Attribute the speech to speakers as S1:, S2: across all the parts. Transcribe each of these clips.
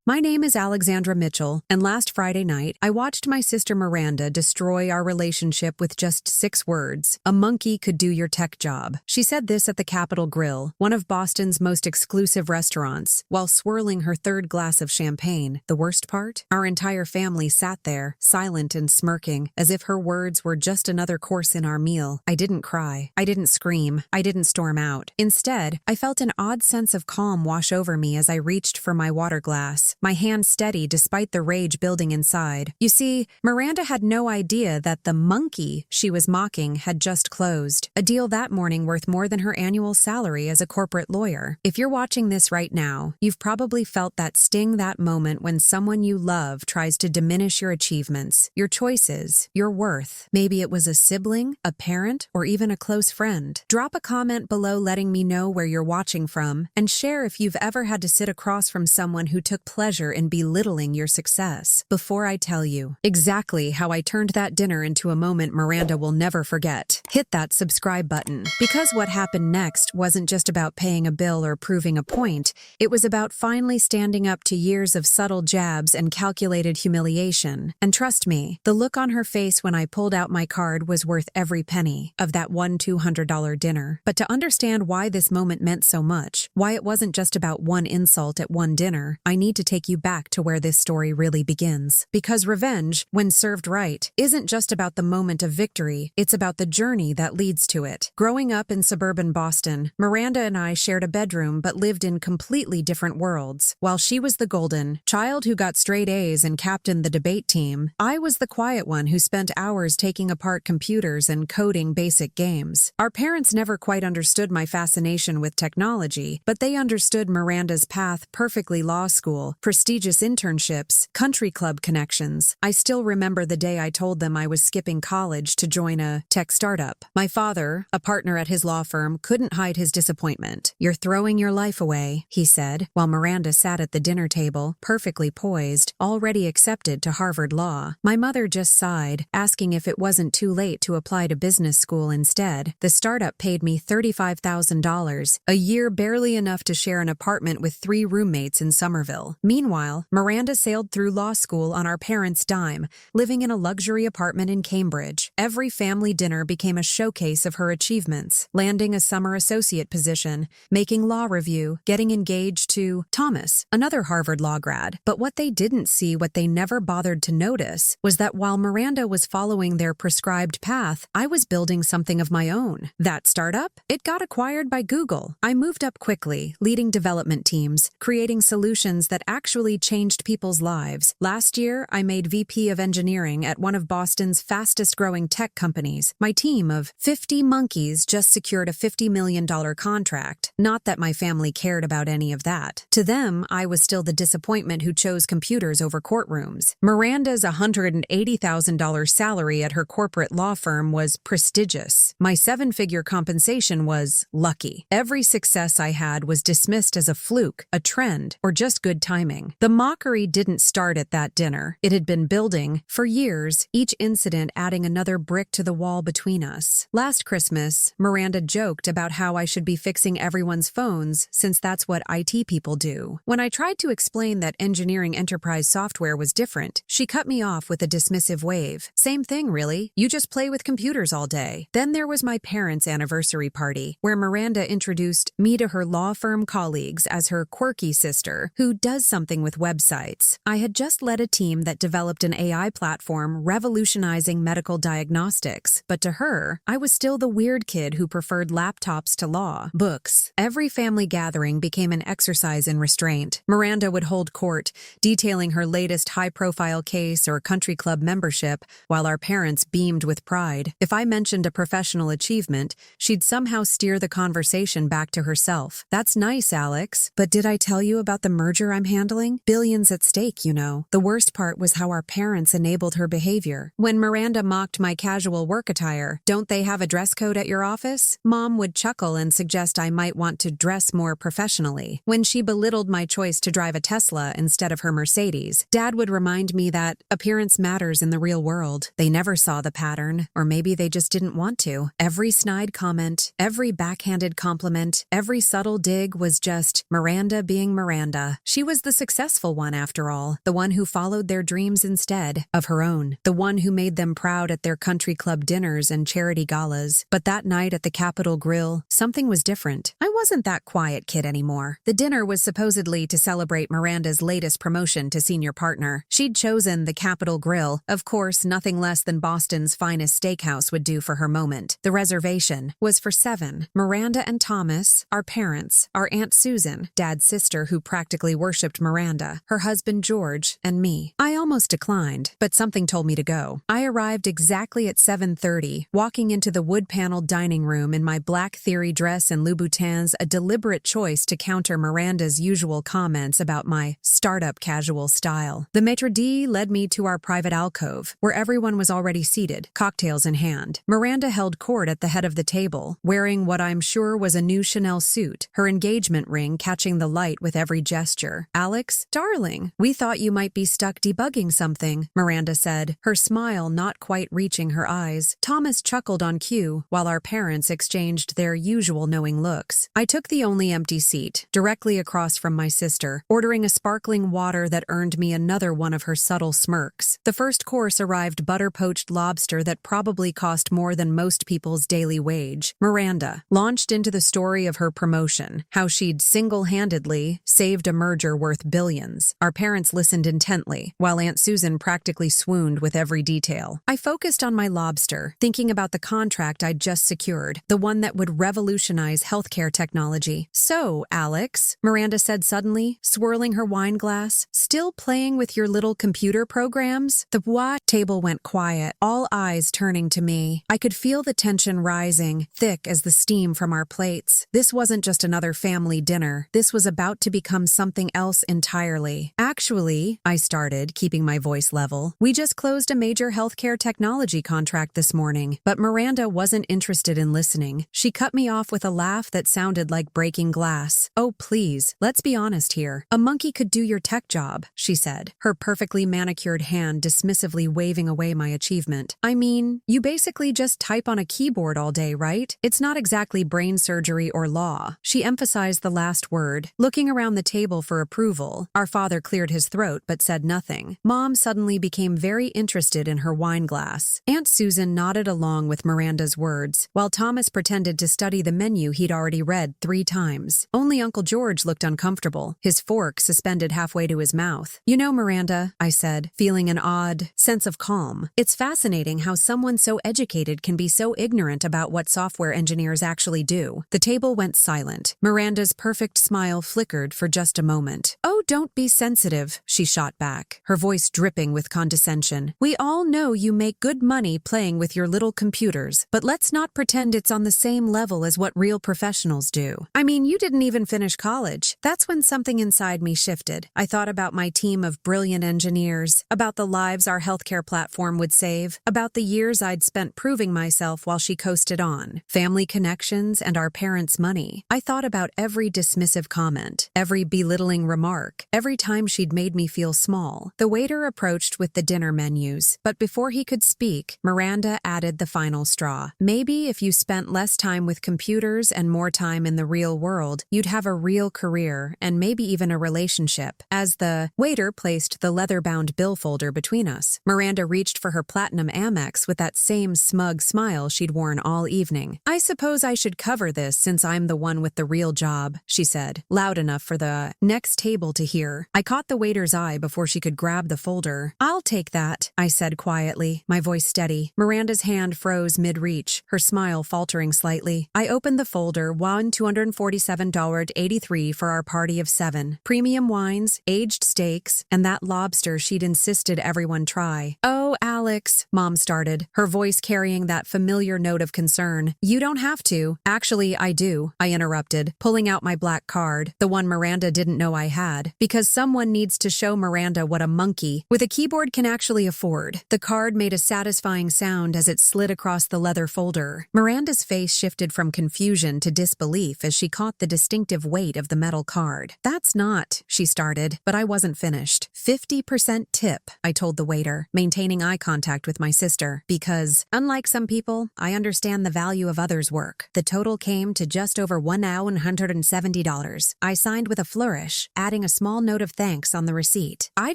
S1: My name is Alexandra Mitchell, and last Friday night, I watched my sister Miranda destroy our relationship with just 6 words. A monkey could do your tech job. She said this at the Capital Grille, one of Boston's most exclusive restaurants, while swirling her 3rd glass of champagne. The worst part? Our entire family sat there, silent and smirking, as if her words were just another course in our meal. I didn't cry. I didn't scream. I didn't storm out. Instead, I felt an odd sense of calm wash over me as I reached for my water glass, my hand steady despite the rage building inside. You see, Miranda had no idea that the monkey she was mocking had just closed, a deal that morning worth more than her annual salary as a corporate lawyer. If you're watching this right now, you've probably felt that sting, that moment when someone you love tries to diminish your achievements, your choices, your worth. Maybe it was a sibling, a parent, or even a close friend. Drop a comment below letting me know where you're watching from, and share if you've ever had to sit across from someone who took pleasure in belittling your success. Before I tell you exactly how I turned that dinner into a moment Miranda will never forget, hit that subscribe button. Because what happened next wasn't just about paying a bill or proving a point, it was about finally standing up to years of subtle jabs and calculated humiliation. And trust me, the look on her face when I pulled out my card was worth every penny of that one $200 dinner. But to understand why this moment meant so much, why it wasn't just about one insult at one dinner, I need to take you back to where this story really begins. Because revenge, when served right, isn't just about the moment of victory, it's about the journey that leads to it. Growing up in suburban Boston, Miranda and I shared a bedroom but lived in completely different worlds. While she was the golden child who got straight A's and captained the debate team, I was the quiet one who spent hours taking apart computers and coding basic games. Our parents never quite understood my fascination with technology, but they understood Miranda's path: perfectly law school, prestigious internships, country club connections. I still remember the day I told them I was skipping college to join a tech startup. My father, a partner at his law firm, couldn't hide his disappointment. "You're throwing your life away," he said, while Miranda sat at the dinner table, perfectly poised, already accepted to Harvard Law. My mother just sighed, asking if it wasn't too late to apply to business school instead. The startup paid me $35,000, a year barely enough to share an apartment with 3 roommates in Somerville. Meanwhile, Miranda sailed through law school on our parents' dime, living in a luxury apartment in Cambridge. Every family dinner became a showcase of her achievements, landing a summer associate position, making law review, getting engaged to Thomas, another Harvard law grad. But what they didn't see, what they never bothered to notice, was that while Miranda was following their prescribed path, I was building something of my own. That startup? It got acquired by Google. I moved up quickly, leading development teams, creating solutions that actually changed people's lives. Last year, I made VP of engineering at one of Boston's fastest-growing tech companies. My team of 50 monkeys just secured a $50 million contract. Not that my family cared about any of that. To them, I was still the disappointment who chose computers over courtrooms. Miranda's $180,000 salary at her corporate law firm was prestigious. My 7-figure compensation was lucky. Every success I had was dismissed as a fluke, a trend, or just good timing. The mockery didn't start at that dinner. It had been building for years, each incident adding another brick to the wall between us. Last Christmas, Miranda joked about how I should be fixing everyone's phones since that's what IT people do. When I tried to explain that engineering enterprise software was different, she cut me off with a dismissive wave. "Same thing, really. You just play with computers all day." Then there was my parents' anniversary party, where Miranda introduced me to her law firm colleagues as her quirky sister, who does something with websites. I had just led a team that developed an AI platform revolutionizing medical diagnostics, but to her, I was still the weird kid who preferred laptops to law. Books. Every family gathering became an exercise in restraint. Miranda would hold court, detailing her latest high-profile case or country club membership, while our parents beamed with pride. If I mentioned a professional achievement, she'd somehow steer the conversation back to herself. "That's nice, Alex, but did I tell you about the merger I'm handling? Billions at stake, you know." The worst part was how our parents enabled her behavior. When Miranda mocked my casual work attire, "Don't they have a dress code at your office?" Mom would chuckle and suggest I might want to dress more professionally. When she belittled my choice to drive a Tesla instead of her Mercedes, Dad would remind me that appearance matters in the real world. They never saw the pattern, or maybe they just didn't want to. Every snide comment, every backhanded compliment, every subtle dig was just Miranda being Miranda. She was the successful one after all, the one who followed their dreams instead of her own, the one who made them proud at their country club dinners and charity galas. But that night at the Capital Grille, something was different. I wasn't that quiet kid anymore. The dinner was supposedly to celebrate Miranda's latest promotion to senior partner. She'd chosen the Capital Grille. Of course, nothing less than Boston's finest steakhouse would do for her moment. The reservation was for 7. Miranda and Thomas, our parents, our Aunt Susan, Dad's sister who practically worshipped Miranda, her husband George, and me. I almost declined, but something told me to go. I arrived exactly at 7:30, walking into the wood-paneled dining room in my black theory dress and Louboutins, a deliberate choice to counter Miranda's usual comments about my startup casual style. The maitre d' led me to our private alcove, where everyone was already seated, cocktails in hand. Miranda held court at the head of the table, wearing what I'm sure was a new Chanel suit, her engagement ring catching the light with every gesture. "Alex, darling, we thought you might be stuck debugging something," Miranda said, her smile not quite reaching her eyes. Thomas chuckled on cue, while our parents exchanged their usual knowing looks. I took the only empty seat, directly across from my sister, ordering a sparkling water that earned me another one of her subtle smirks. The first course arrived butter-poached lobster that probably cost more than most people's daily wage. Miranda launched into the story of her promotion, how she'd single-handedly saved a merger worth billions. Our parents listened intently, while Aunt Susan practically swooned with every detail. I focused on my lobster, thinking about the contract I'd just secured, the one that would revolutionize healthcare technology. "So, Alex," Miranda said suddenly, swirling her wine glass, "still playing with your little computer programs?" The bois table went quiet, all eyes turning to me. I could feel the tension rising, thick as the steam from our plates. This wasn't just another family dinner. This was about to become something else entirely. "Actually," I started, keeping my voice level, "we just closed a major healthcare technology contract this morning." But Miranda wasn't interested in listening. She cut me off with a laugh that sounded like breaking glass. "Oh, please, let's be honest here. A monkey could do your tech job," she said, her perfectly manicured hand dismissively waving away my achievement. "I mean, you basically just type on a keyboard all day, right? It's not exactly brain surgery or law." She emphasized the last word, looking around the table for approval. Our father cleared his throat but said nothing. Mom suddenly became very interested in her wine glass. Aunt Susan nodded along with Miranda's words, while Thomas pretended to study the menu he'd already read 3 times. Only Uncle George looked uncomfortable, his fork suspended halfway to his mouth. "You know, Miranda," I said, feeling an odd sense of calm, "it's fascinating how someone so educated can be so ignorant about what software engineers actually do." The table went silent. Miranda's perfect smile flickered for just a moment. "Oh, don't be sensitive," she shot back, her voice dripping with condescension. "We all know you make good money playing with your little computers, but let's not pretend it's on the same level as what real professionals do. I mean, you didn't even finish college." That's when something inside me shifted. I thought about my team of brilliant engineers, about the lives our healthcare platform would save, about the years I'd spent proving myself while she coasted on, family connections and our parents' money. I thought about every dismissive comment, every belittling remark, every time she'd made me feel small. The waiter approached with the dinner menus, but before he could speak, Miranda added the final straw. "Maybe if you spent less time with computers and more time in the real world, you'd have a real career and maybe even a relationship." As the waiter placed the leather-bound bill folder between us, Miranda reached for her platinum Amex with that same smug smile she'd worn all evening. "I suppose I should cover this since I'm the one with the real job," she said, loud enough for the next table to hear. I caught the waiter's eye before she could grab the folder. "I'll take that," I said quietly, my voice steady. Miranda's hand froze mid-reach, her smile faltering slightly. I opened the folder, won $247.83 for our party of 7. Premium wines, aged steaks, and that lobster she'd insisted everyone try. "Oh, Alex," Mom started, her voice carrying that familiar note of concern. "You don't have to." "Actually, I do," I interrupted, pulling out my black card, the one Miranda didn't know I had, "because someone needs to show Miranda what a monkey with a keyboard can actually afford." The card made a satisfying sound as it slid across the leather folder. Miranda's face shifted from confusion to disbelief as she caught the distinctive weight of the metal card. "That's not," she started, but I wasn't finished. 50% tip, I told the waiter, maintaining eye contact with my sister, because, unlike some people, I understand the value of others' work. The total came to just over $1,170. I signed with a flourish, adding a a small note of thanks on the receipt. "I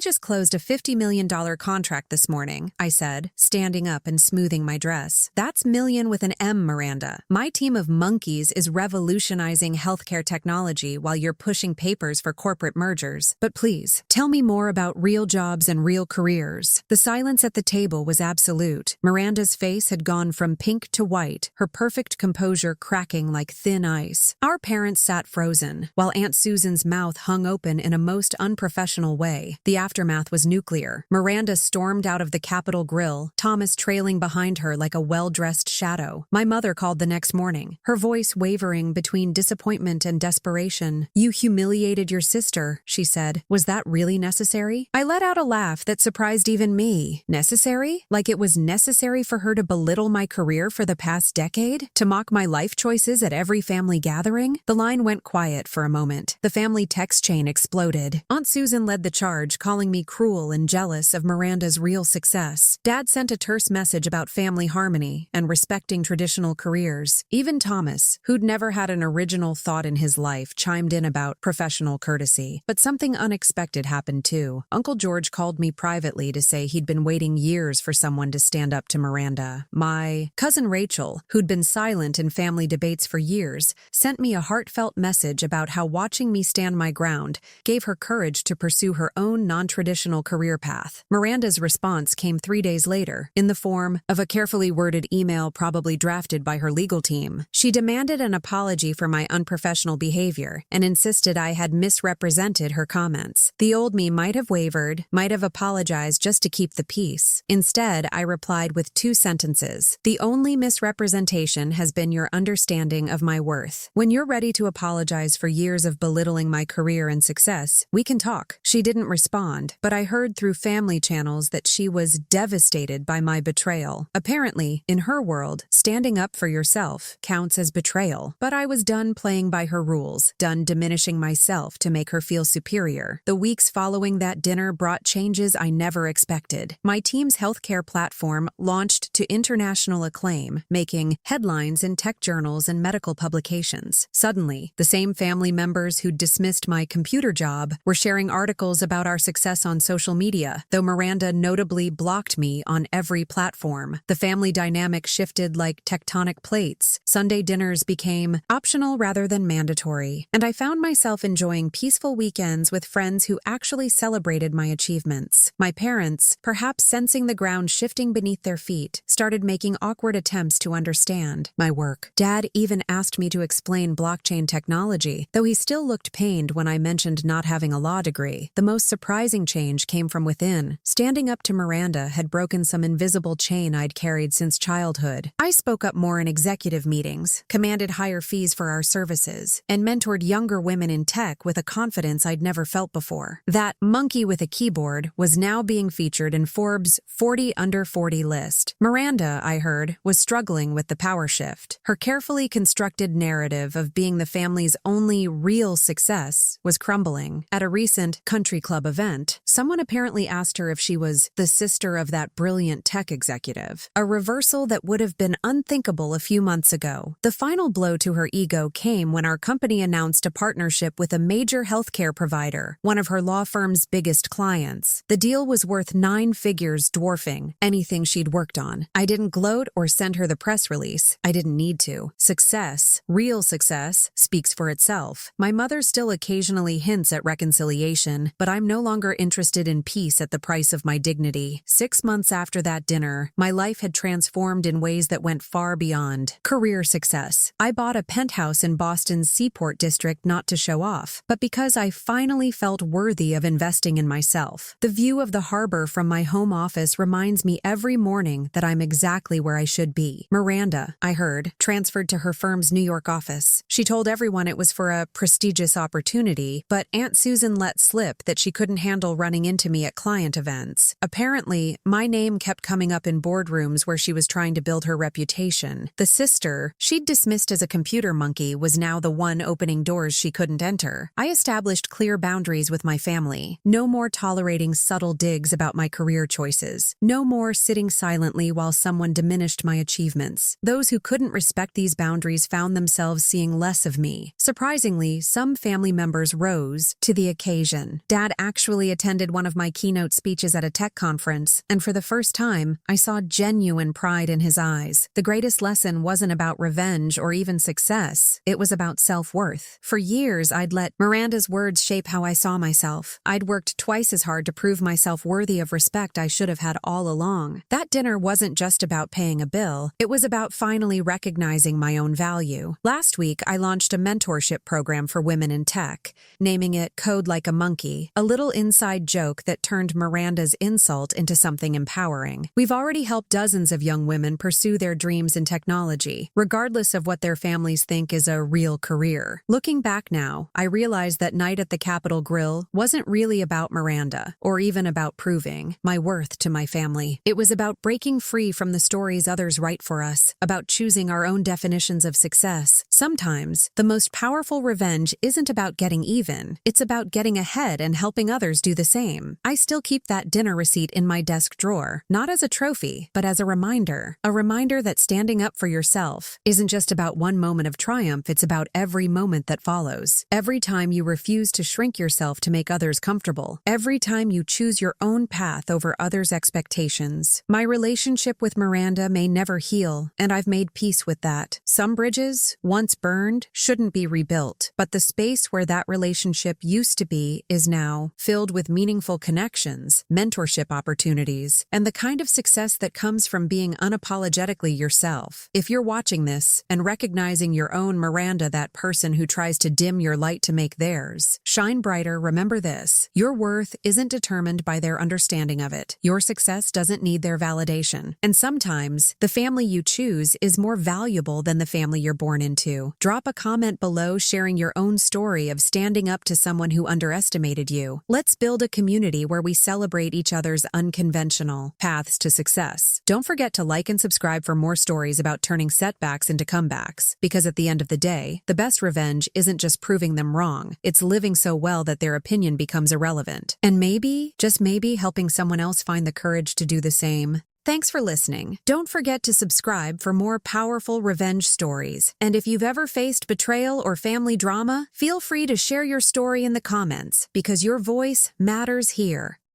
S1: just closed a $50 million contract this morning," I said, standing up and smoothing my dress. "That's million with an M, Miranda. My team of monkeys is revolutionizing healthcare technology while you're pushing papers for corporate mergers. But please, tell me more about real jobs and real careers." The silence at the table was absolute. Miranda's face had gone from pink to white, her perfect composure cracking like thin ice. Our parents sat frozen, while Aunt Susan's mouth hung open in a most unprofessional way. The aftermath was nuclear. Miranda stormed out of the Capital Grille, Thomas trailing behind her like a well-dressed shadow. My mother called the next morning, her voice wavering between disappointment and desperation. "You humiliated your sister," she said. "Was that really necessary?" I let out a laugh that surprised even me. Necessary? Like it was necessary for her to belittle my career for the past decade? To mock my life choices at every family gathering? The line went quiet for a moment. The family text chain exploded. Aunt Susan led the charge, calling me cruel and jealous of Miranda's real success. Dad sent a terse message about family harmony and respecting traditional careers. Even Thomas, who'd never had an original thought in his life, chimed in about professional courtesy. But something unexpected happened too. Uncle George called me privately to say he'd been waiting years for someone to stand up to Miranda. My cousin Rachel, who'd been silent in family debates for years, sent me a heartfelt message about how watching me stand my ground gave her courage to pursue her own non-traditional career path. Miranda's response came 3 days later, in the form of a carefully worded email probably drafted by her legal team. She demanded an apology for my unprofessional behavior and insisted I had misrepresented her comments. The old me might have wavered, might have apologized just to keep the peace. Instead, I replied with 2 sentences. "The only misrepresentation has been your understanding of my worth. When you're ready to apologize for years of belittling my career and success, we can talk." She didn't respond, but I heard through family channels that she was devastated by my betrayal. Apparently, in her world, standing up for yourself counts as betrayal. But I was done playing by her rules, done diminishing myself to make her feel superior. The weeks following that dinner brought changes I never expected. My team's healthcare platform launched to international acclaim, making headlines in tech journals and medical publications. Suddenly, the same family members who'd dismissed my computer job were sharing articles about our success on social media, though Miranda notably blocked me on every platform. The family dynamic shifted like tectonic plates. Sunday dinners became optional rather than mandatory, and I found myself enjoying peaceful weekends with friends who actually celebrated my achievements. My parents, perhaps sensing the ground shifting beneath their feet, started making awkward attempts to understand my work. Dad even asked me to explain blockchain technology, though he still looked pained when I mentioned not having a law degree. The most surprising change came from within. Standing up to Miranda had broken some invisible chain I'd carried since childhood. I spoke up more in executive meetings, commanded higher fees for our services, and mentored younger women in tech with a confidence I'd never felt before. That monkey with a keyboard was now being featured in Forbes' 40 Under 40 list. Miranda, I heard, was struggling with the power shift. Her carefully constructed narrative of being the family's only real success was crumbling. At a recent country club event, someone apparently asked her if she was the sister of that brilliant tech executive, a reversal that would have been unthinkable a few months ago. The final blow to her ego came when our company announced a partnership with a major healthcare provider, one of her law firm's biggest clients. The deal was worth 9 figures, dwarfing anything she'd worked on. I didn't gloat or send her the press release. I didn't need to. Success, real success, speaks for itself. My mother still occasionally hints at reconciliation, but I'm no longer interested in peace at the price of my dignity. 6 months after that dinner, my life had transformed in ways that went far beyond career success. I bought a penthouse in Boston's Seaport District not to show off, but because I finally felt worthy of investing in myself. The view of the harbor from my home office reminds me every morning that I'm exactly where I should be. Miranda, I heard, transferred to her firm's New York office. She told everyone it was for a prestigious opportunity, but Aunt Susan let slip that she couldn't handle running into me at client events. Apparently, my name kept coming up in boardrooms where she was trying to build her reputation. The sister, she'd dismissed as a computer monkey, was now the one opening doors she couldn't enter. I established clear boundaries with my family. No more tolerating subtle digs about my career choices. No more sitting silently while someone diminished my achievements. Those who couldn't respect these boundaries found themselves seeing less of me. Surprisingly, some family members rose rose to the occasion. Dad actually attended one of my keynote speeches at a tech conference, and for the first time, I saw genuine pride in his eyes. The greatest lesson wasn't about revenge or even success. It was about self-worth. For years, I'd let Miranda's words shape how I saw myself. I'd worked twice as hard to prove myself worthy of respect I should have had all along. That dinner wasn't just about paying a bill. It was about finally recognizing my own value. Last week, I launched a mentorship program for women in tech, naming it Code Like a Monkey, a little inside joke that turned Miranda's insult into something empowering. We've already helped dozens of young women pursue their dreams in technology, regardless of what their families think is a real career. Looking back now, I realize that night at the Capital Grille wasn't really about Miranda, or even about proving my worth to my family. It was about breaking free from the stories others write for us, about choosing our own definitions of success. Sometimes, the most powerful revenge isn't about getting even, it's about getting ahead and helping others do the same. I still keep that dinner receipt in my desk drawer, not as a trophy, but as a reminder that standing up for yourself isn't just about one moment of triumph, it's about every moment that follows. Every time you refuse to shrink yourself to make others comfortable, every time you choose your own path over others' expectations. My relationship with Miranda may never heal, and I've made peace with that. Some bridges, once burned, shouldn't be rebuilt, but the space where that relationship used to be is now filled with meaningful connections, mentorship opportunities, and the kind of success that comes from being unapologetically yourself. If you're watching this and recognizing your own Miranda, that person who tries to dim your light to make theirs shine brighter, remember this: your worth isn't determined by their understanding of it. Your success doesn't need their validation. And sometimes, the family you choose is more valuable than the family you're born into. Drop a comment below sharing your own story of standing up to someone who underestimated you. Let's build a community where we celebrate each other's unconventional paths to success. Don't forget to like and subscribe for more stories about turning setbacks into comebacks, because at the end of the day, the best revenge isn't just proving them wrong, it's living so well that their opinion becomes irrelevant. And maybe, just maybe, helping someone else find the courage to do the same. Thanks for listening. Don't forget to subscribe for more powerful revenge stories. And if you've ever faced betrayal or family drama, feel free to share your story in the comments, because your voice matters here.